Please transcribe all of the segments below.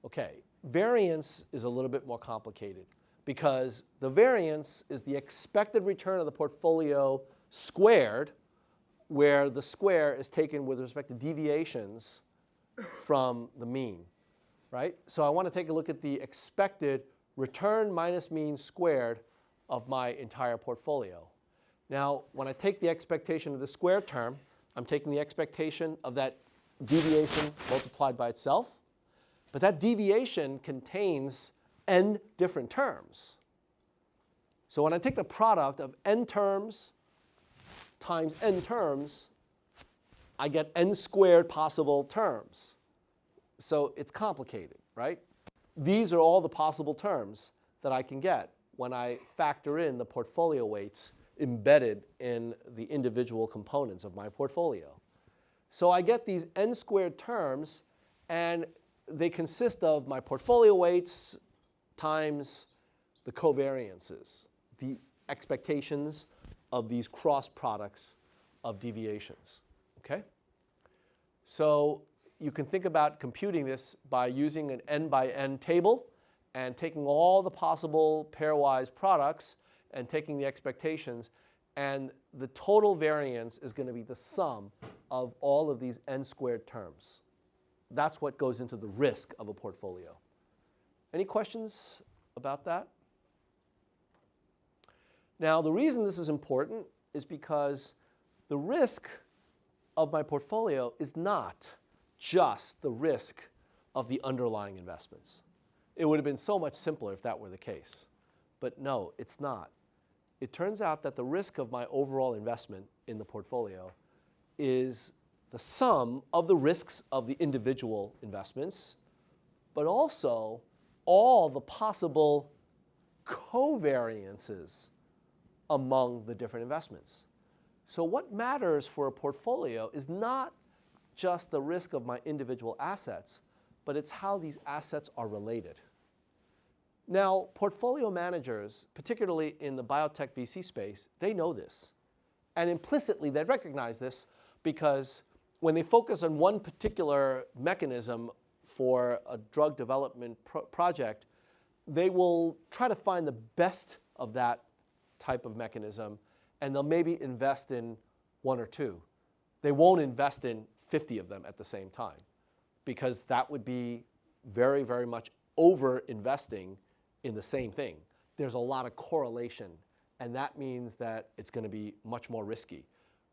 Okay, variance is a little bit more complicated because the variance is the expected return of the portfolio squared, where the square is taken with respect to deviations from the mean, right? So I want to take a look at the expected return minus mean squared of my entire portfolio. Now, when I take the expectation of the squared term, I'm taking the expectation of that deviation multiplied by itself. But that deviation contains n different terms. So when I take the product of n terms times n terms, I get n squared possible terms. So it's complicated, right? These are all the possible terms that I can get when I factor in the portfolio weights embedded in the individual components of my portfolio. So I get these n squared terms, and they consist of my portfolio weights times the covariances, the expectations of these cross products of deviations. Okay? So you can think about computing this by using an n by n table and taking all the possible pairwise products and taking the expectations, and the total variance is going to be the sum of all of these n squared terms. That's what goes into the risk of a portfolio. Any questions about that? Now, the reason this is important is because the risk of my portfolio is not just the risk of the underlying investments. It would have been so much simpler if that were the case. But no, it's not. It turns out that the risk of my overall investment in the portfolio is the sum of the risks of the individual investments, but also all the possible covariances among the different investments. So what matters for a portfolio is not just the risk of my individual assets, but it's how these assets are related. Now, portfolio managers, particularly in the biotech VC space, they know this. And implicitly, they recognize this because when they focus on one particular mechanism for a drug development project, they will try to find the best of that type of mechanism, and they'll maybe invest in one or two. They won't invest in 50 of them at the same time, because that would be very, very much over-investing in the same thing. There's a lot of correlation, and that means that it's going to be much more risky.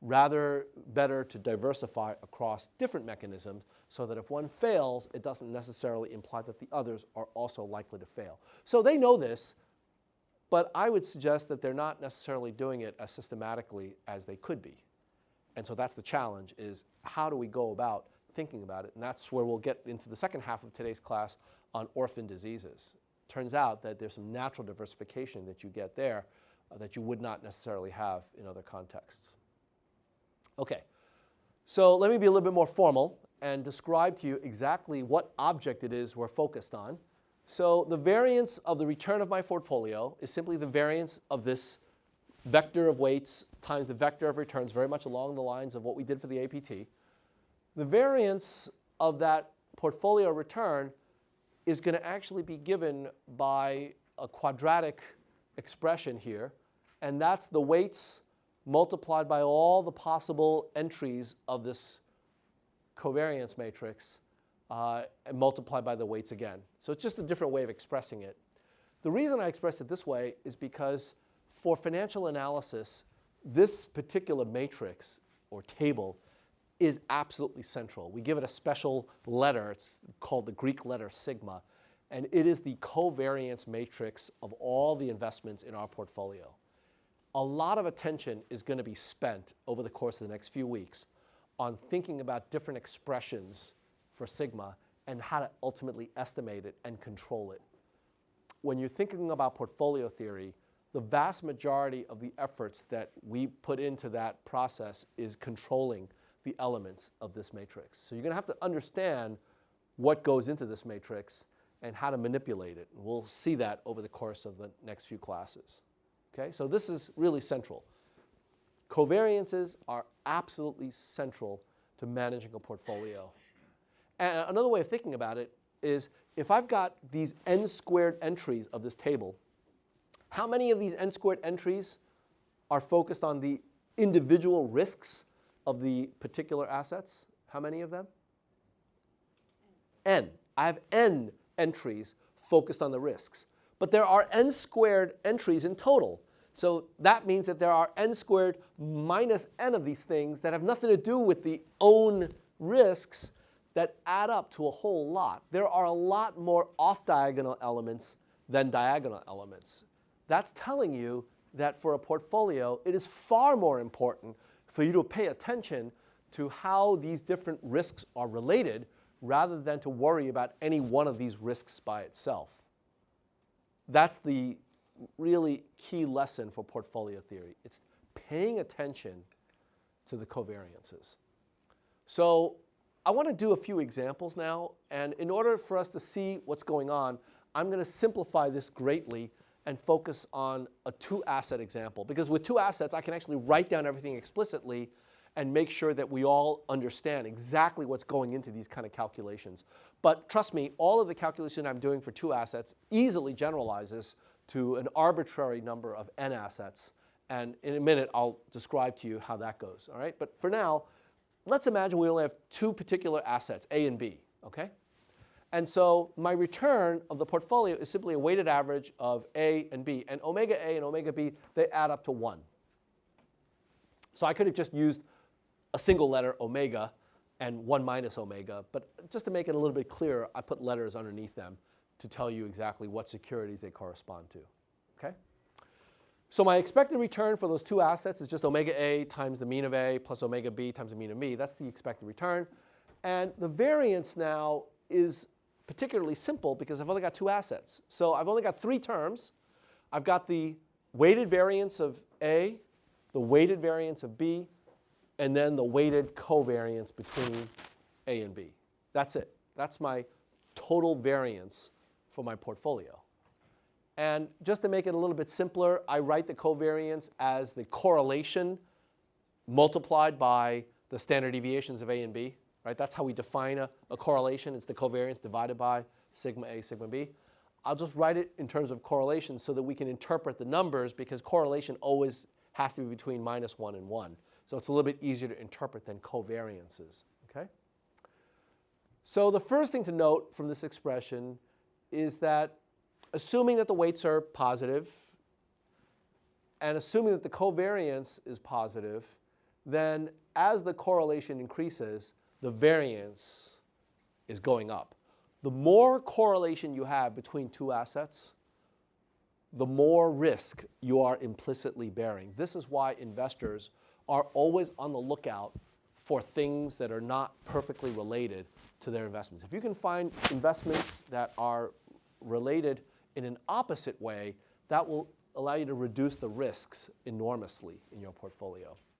Rather, better to diversify across different mechanisms so that if one fails, it doesn't necessarily imply that the others are also likely to fail. So they know this, but I would suggest that they're not necessarily doing it as systematically as they could be. And so that's the challenge, is how do we go about thinking about it? And that's where we'll get into the second half of today's class on orphan diseases. Turns out that there's some natural diversification that you get there that you would not necessarily have in other contexts. Okay, so let me be a little bit more formal and describe to you exactly what object it is we're focused on. So the variance of the return of my portfolio is simply the variance of this vector of weights times the vector of returns, very much along the lines of what we did for the APT. The variance of that portfolio return is going to actually be given by a quadratic expression here, and that's the weights multiplied by all the possible entries of this covariance matrix and multiplied by the weights again. So it's just a different way of expressing it. The reason I express it this way is because for financial analysis, this particular matrix or table is absolutely central. We give it a special letter. It's called the Greek letter sigma, and it is the covariance matrix of all the investments in our portfolio. A lot of attention is going to be spent over the course of the next few weeks on thinking about different expressions for sigma and how to ultimately estimate it and control it. When you're thinking about portfolio theory, the vast majority of the efforts that we put into that process is controlling the elements of this matrix. So you're going to have to understand what goes into this matrix and how to manipulate it. And we'll see that over the course of the next few classes. Okay, so this is really central. Covariances are absolutely central to managing a portfolio. And another way of thinking about it is if I've got these n squared entries of this table, how many of these n squared entries are focused on the individual risks of the particular assets? How many of them? N. I have n entries focused on the risks. But there are n squared entries in total. So that means that there are n squared minus n of these things that have nothing to do with the own risks that add up to a whole lot. There are a lot more off-diagonal elements than diagonal elements. That's telling you that for a portfolio, it is far more important for you to pay attention to how these different risks are related rather than to worry about any one of these risks by itself. That's the really key lesson for portfolio theory. It's paying attention to the covariances. So I want to do a few examples now, and in order for us to see what's going on, I'm going to simplify this greatly and focus on a two-asset example. Because with two assets, I can actually write down everything explicitly and make sure that we all understand exactly what's going into these kind of calculations. But trust me, all of the calculation I'm doing for two assets easily generalizes to an arbitrary number of n assets. And in a minute, I'll describe to you how that goes. All right? But for now, let's imagine we only have two particular assets, A and B. Okay? And so my return of the portfolio is simply a weighted average of A and B. And omega A and omega B, they add up to 1. So I could have just used a single letter, omega, and 1 minus omega. But just to make it a little bit clearer, I put letters underneath them to tell you exactly what securities they correspond to. Okay? So my expected return for those two assets is just omega A times the mean of A plus omega B times the mean of B. That's the expected return. And the variance now is particularly simple because I've only got two assets. So I've only got three terms. I've got the weighted variance of A, the weighted variance of B, and then the weighted covariance between A and B. That's it. That's my total variance for my portfolio. And just to make it a little bit simpler, I write the covariance as the correlation multiplied by the standard deviations of A and B. Right? That's how we define a correlation. It's the covariance divided by sigma A, sigma B. I'll just write it in terms of correlation so that we can interpret the numbers, because correlation always has to be between -1 and 1. So it's a little bit easier to interpret than covariances. Okay? So the first thing to note from this expression is that assuming that the weights are positive and assuming that the covariance is positive, then as the correlation increases, the variance is going up. The more correlation you have between two assets, the more risk you are implicitly bearing. This is why investors are always on the lookout for things that are not perfectly related to their investments. If you can find investments that are related in an opposite way, that will allow you to reduce the risks enormously in your portfolio.